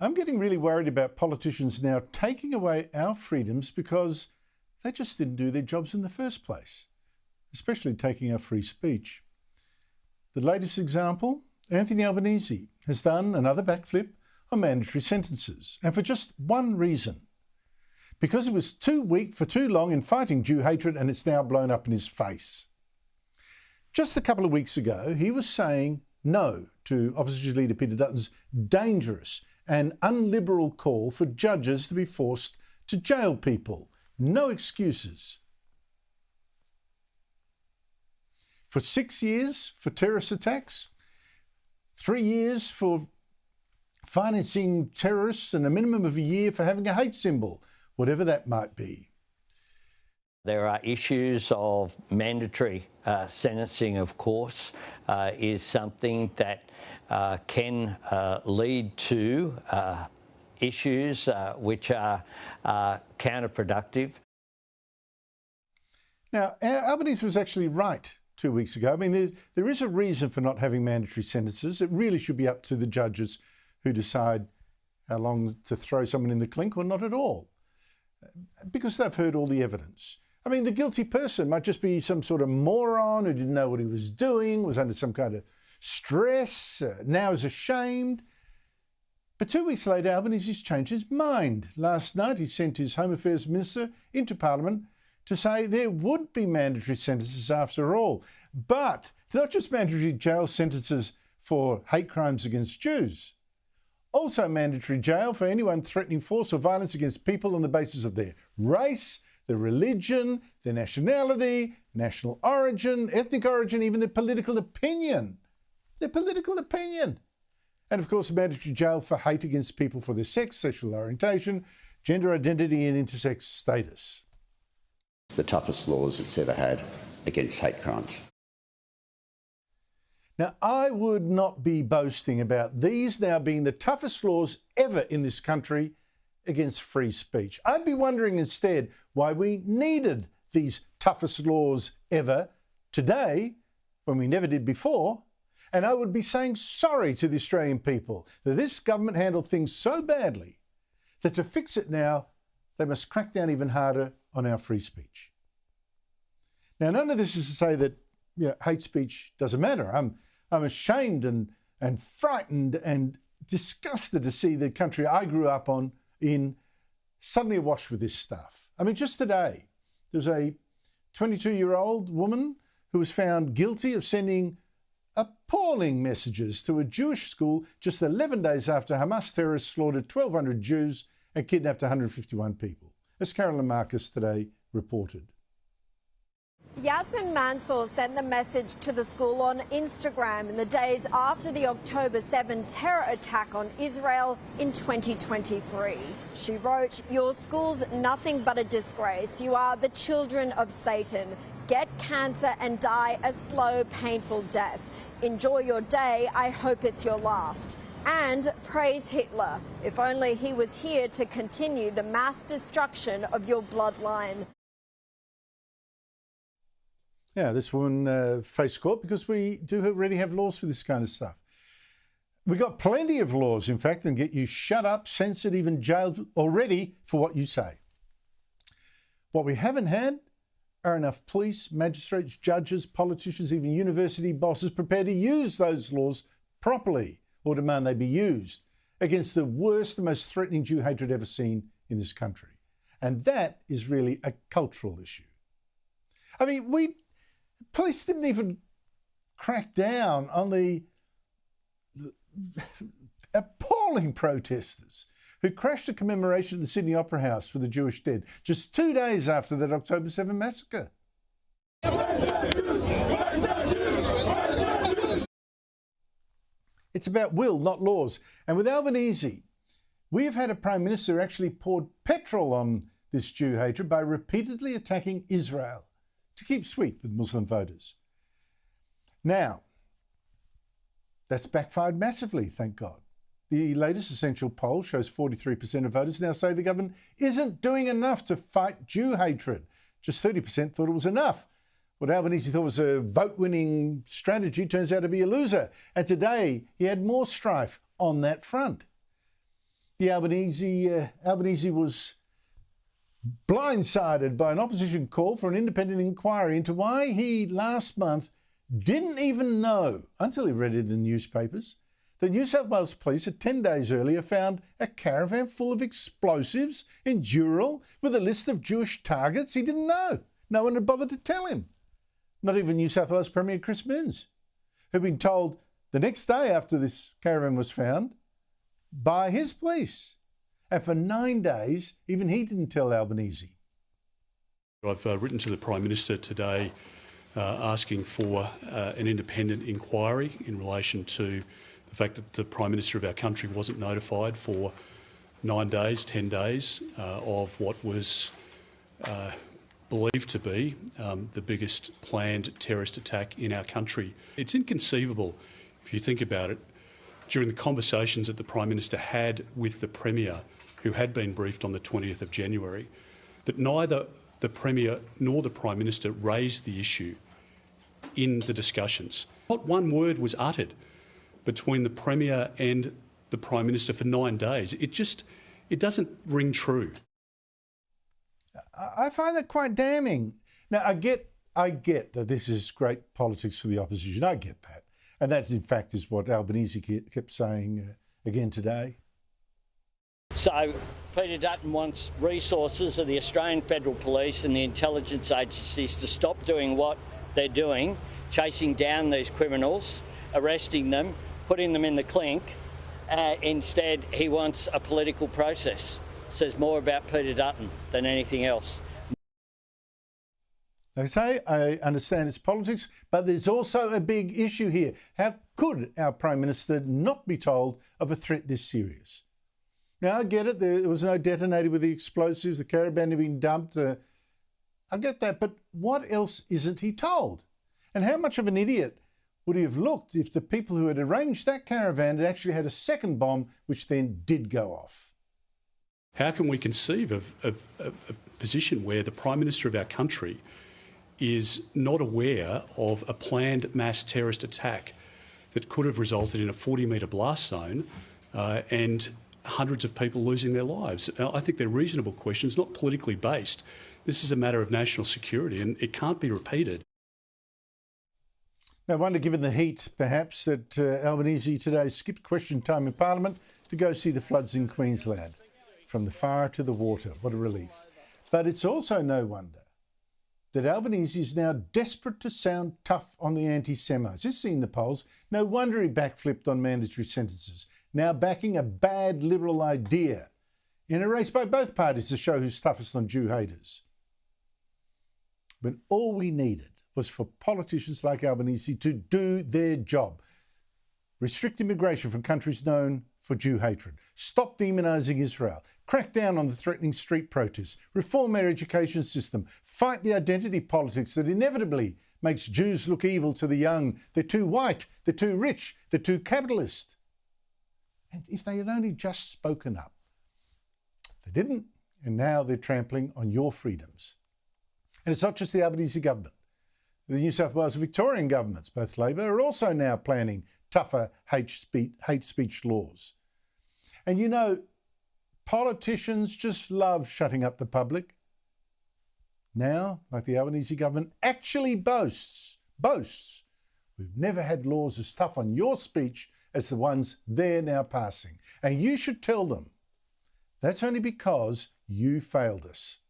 I'm getting really worried about politicians now taking away our freedoms because they just didn't do their jobs in the first place, especially taking our free speech. The latest example, Anthony Albanese has done another backflip on mandatory sentences, and for just one reason. Because he was too weak for too long in fighting Jew hatred, and it's now blown up in his face. Just a couple of weeks ago, he was saying no to Opposition Leader Peter Dutton's dangerous and unliberal call for judges to be forced to jail people. No excuses. For 6 years for terrorist attacks, 3 years for financing terrorists, and a minimum of a year for having a hate symbol, whatever that might be. There are issues of mandatory sentencing, of course, is something that can lead to issues which are counterproductive. Now, Albanese was actually right 2 weeks ago. I mean, there is a reason for not having mandatory sentences. It really should be up to the judges who decide how long to throw someone in the clink or not at all, because they've heard all the evidence. I mean, the guilty person might just be some sort of moron who didn't know what he was doing, was under some kind of stress, now is ashamed. But 2 weeks later, Albanese's changed his mind. Last night, he sent his Home Affairs Minister into Parliament to say there would be mandatory sentences after all, but not just mandatory jail sentences for hate crimes against Jews. Also mandatory jail for anyone threatening force or violence against people on the basis of their race, their religion, their nationality, national origin, ethnic origin, even their political opinion. Their political opinion. And of course, mandatory jail for hate against people for their sex, sexual orientation, gender identity and intersex status. The toughest laws it's ever had against hate crimes. Now, I would not be boasting about these now being the toughest laws ever in this country against free speech. I'd be wondering instead why we needed these toughest laws ever today when we never did before. And I would be saying sorry to the Australian people that this government handled things so badly that to fix it now, they must crack down even harder on our free speech. Now, none of this is to say that hate speech doesn't matter. I'm ashamed and frightened and disgusted to see the country I grew up in suddenly awash with this stuff. I mean, just today, there was a 22-year-old woman who was found guilty of sending appalling messages to a Jewish school just 11 days after Hamas terrorists slaughtered 1,200 Jews and kidnapped 151 people, as Carolyn Marcus today reported. Yasmin Mansour sent the message to the school on Instagram in the days after the October 7 terror attack on Israel in 2023. She wrote, "Your school's nothing but a disgrace. You are the children of Satan. Get cancer and die a slow, painful death. Enjoy your day. I hope it's your last. And praise Hitler. If only he was here to continue the mass destruction of your bloodline." Yeah, this woman faced court because we do already have laws for this kind of stuff. We got plenty of laws, in fact, that get you shut up, censored, even jailed already for what you say. What we haven't had are enough police, magistrates, judges, politicians, even university bosses prepared to use those laws properly or demand they be used against the worst and most threatening Jew hatred ever seen in this country. And that is really a cultural issue. I mean, police didn't even crack down on the appalling protesters who crashed a commemoration at the Sydney Opera House for the Jewish dead just 2 days after that October 7 massacre. It's about will, not laws. And with Albanese, we have had a Prime Minister who actually poured petrol on this Jew hatred by repeatedly attacking Israel to keep sweet with Muslim voters. Now, that's backfired massively, thank God. The latest Essential poll shows 43% of voters now say the government isn't doing enough to fight Jew hatred. Just 30% thought it was enough. What Albanese thought was a vote-winning strategy turns out to be a loser. And today, he had more strife on that front. The Albanese was blindsided by an opposition call for an independent inquiry into why he last month didn't even know, until he read it in the newspapers, that New South Wales Police had 10 days earlier found a caravan full of explosives in Dural with a list of Jewish targets he didn't know. No one had bothered to tell him. Not even New South Wales Premier Chris Minns, who'd been told the next day after this caravan was found by his police. And for 9 days, even he didn't tell Albanese. I've written to the Prime Minister today asking for an independent inquiry in relation to the fact that the Prime Minister of our country wasn't notified for 9 days, 10 days of what was believed to be the biggest planned terrorist attack in our country. It's inconceivable, if you think about it, during the conversations that the Prime Minister had with the Premier, who had been briefed on the 20th of January, that neither the Premier nor the Prime Minister raised the issue in the discussions. Not one word was uttered between the Premier and the Prime Minister for 9 days. It doesn't ring true. I find that quite damning. Now, I get that this is great politics for the opposition. I get that. And that, in fact, is what Albanese kept saying again today. So Peter Dutton wants resources of the Australian Federal Police and the intelligence agencies to stop doing what they're doing, chasing down these criminals, arresting them, putting them in the clink. Instead, he wants a political process. Says more about Peter Dutton than anything else. They say, I understand it's politics, but there's also a big issue here. How could our Prime Minister not be told of a threat this serious? Now, I get it. There was no detonator with the explosives. The caravan had been dumped. I get that. But what else isn't he told? And how much of an idiot would he have looked if the people who had arranged that caravan had actually had a second bomb, which then did go off? How can we conceive of a position where the Prime Minister of our country is not aware of a planned mass terrorist attack that could have resulted in a 40-metre blast zone and hundreds of people losing their lives? I think they're reasonable questions, not politically based. This is a matter of national security and it can't be repeated. No wonder, given the heat, perhaps, that Albanese today skipped question time in Parliament to go see the floods in Queensland. From the fire to the water, what a relief. But it's also no wonder that Albanese is now desperate to sound tough on the anti-Semites. Just seen the polls. No wonder he backflipped on mandatory sentences, now backing a bad Liberal idea in a race by both parties to show who's toughest on Jew haters. But all we needed was for politicians like Albanese to do their job. Restrict immigration from countries known for Jew hatred. Stop demonising Israel. Crack down on the threatening street protests. Reform our education system. Fight the identity politics that inevitably makes Jews look evil to the young. They're too white. They're too rich. They're too capitalist. And if they had only just spoken up. They didn't, and now they're trampling on your freedoms. And it's not just the Albanese government. The New South Wales and Victorian governments, both Labor, are also now planning tougher hate speech laws. And you know, politicians just love shutting up the public. Now, like the Albanese government actually boasts, we've never had laws as tough on your speech as the ones they're now passing. And you should tell them that's only because you failed us.